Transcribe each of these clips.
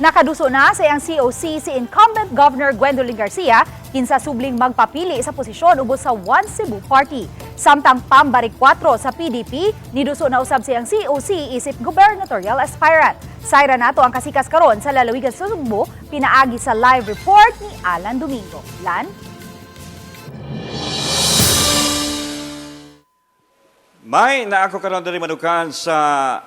Nakaduso na sa iyang COC si Incumbent Governor Gwendolyn Garcia kinsa subling magpapili sa posisyon ubos sa One Cebu Party. Samtang Pam Baricuatro sa PDP, niduso na usab sa iyang COC isip gubernatoryal aspirant. Sayra nato ang kasikas karon sa lalawigan sa Cebu, pinaagi sa live report ni Alan Domingo. Lan? May naako karon diri madukan sa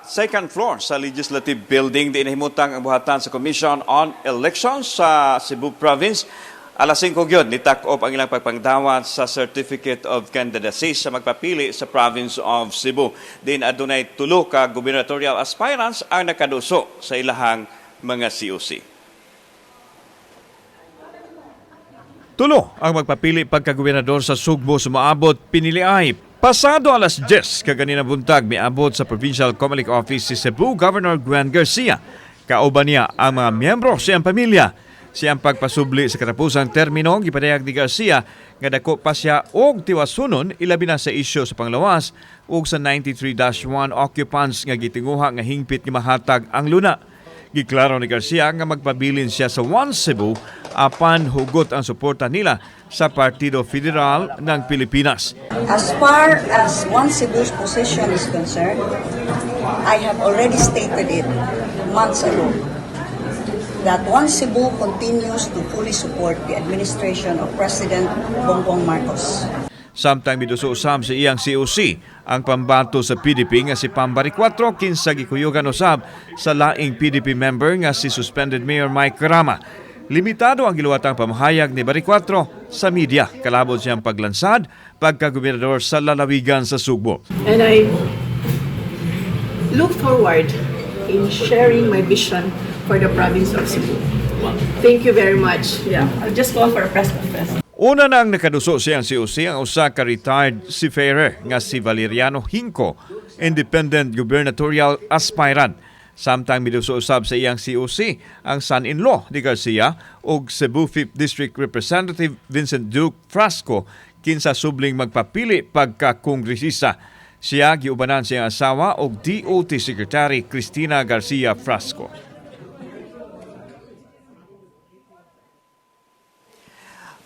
second floor sa Legislative Building di inahimutang ang buhatan sa Commission on Elections sa Cebu Province. Alas 5 gyud nitak-op ang ilang pagpangdawat sa Certificate of Candidacy sa magpapili sa Province of Cebu. Din adunay 3 ka gubernatorial aspirants ang nakaduso sa ilahang mga COC. Tulo ang magpapili pagka-gobernador sa Sugbo sumaabot piniliay. Pasado alas 10 kaganina buntag miabot sa Provincial Comelec Office si Cebu Governor Gwen Garcia. Kauban niya ang mga miyembro sa iyang pamilya. Siyang pagpasubli sa katapusang termino gipadayag ni Garcia nga dako pa siya og tiwasunon ilabi na sa isyu sa panglawas ug sa 93-1 occupants nga gitinguha nga hingpit nga mahatag ang luna. Giklaro ni Garcia nga magpabilin siya sa One Cebu apan hugot ang suporta nila sa Partido Federal ng Pilipinas. As far as One Cebu's position is concerned, I have already stated it months ago that One Cebu continues to fully support the administration of President Bongbong Marcos. Samtang miduso usab sa iyang COC ang pambato sa PDP nga si Pam Baricuatro kinsa gikuyugan usab sa laing PDP member nga si suspended Mayor Mike Rama. Limitado ang giluwatang pamahayag ni Baricuatro sa media kalabot siyang paglansad pagka-gobernador sa lalawigan sa Sugbo. And I look forward in sharing my vision for the province of Cebu. Thank you very much. Yeah, I'll just go for a press conference. Una na ang nakaduso siyang COC ang usa ka retired seafarer nga si Valeriano Hinco, independent gubernatorial aspirant. Samtang miduso usab sa iyang COC ang son-in-law ni Garcia ug Cebu 5th District Representative Vincent Duke Frasco kinsa subling magpapili pagka-kongresista. Siya giubanan siyang asawa og DOT Secretary Cristina Garcia Frasco.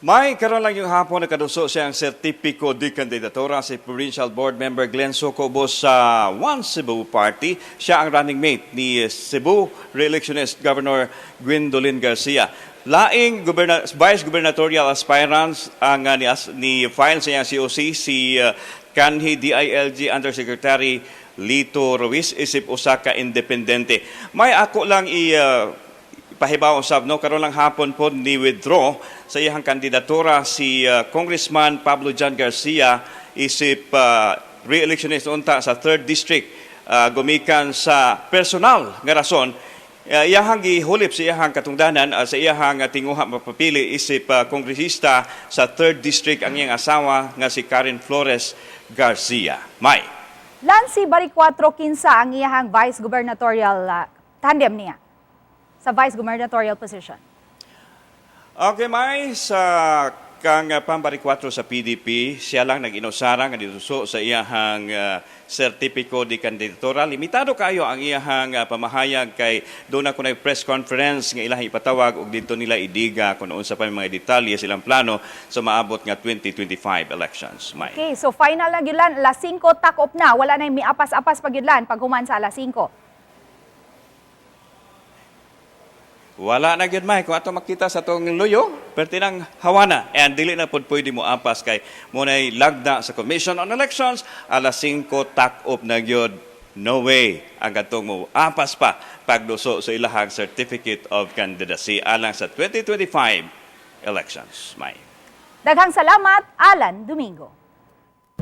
May karon lang yung hapon nakaduso siyang sertipiko di kandidatura si Provincial Board Member Glenn Socobos sa One Cebu Party. Siya ang running mate ni Cebu re-electionist Governor Gwendolyn Garcia. Laing vice gubernatorial aspirants ang ni file sa iyang COC si Kanhi DILG Undersecretary Lito Ruiz isip usa ka independente. May ako lang pahibaw usab no karon lang hapon po ni withdraw sa iyang kandidatura si Congressman Pablo John Garcia isip re-electionist unta sa 3rd District gumikan sa personal nga rason iyahang gihulip sa iyahang katungdanan sa iyahang tinguha mapapili isip kongresista sa 3rd District ang iyang asawa nga si Karen Flores Garcia. May Lansi Baricuatro kinsa ang iyahang vice gubernatorial tandem niya sa vice gubernatorial position. Okay, May, sa kang Pam Baricuatro sa PDP, siya lang nag-inusara nga dituso sa iyahang sertipiko di kandidatura. Limitado kayo ang iyahang pamahayag kay doon na kunay press conference nga ilang ipatawag ug dito nila idiga kung unsa pa mga detalye silang plano sa maabot nga 2025 elections. May. Okay, so final na gyudlan, alas 5 tak-op na, wala na may apas-apas pag gyudlan pag human sa alas 5. Wala na gyud May kung ato makita sa tong luyo pertinang hawana and dili na pud pwede mo apas kay munay lagda sa Commission on Elections alas 5 tak-op na gyud. No way ang katong mo apas pa pagduso sa ilahang Certificate of Candidacy alang sa 2025 elections. May. Daghang salamat, Alan Domingo.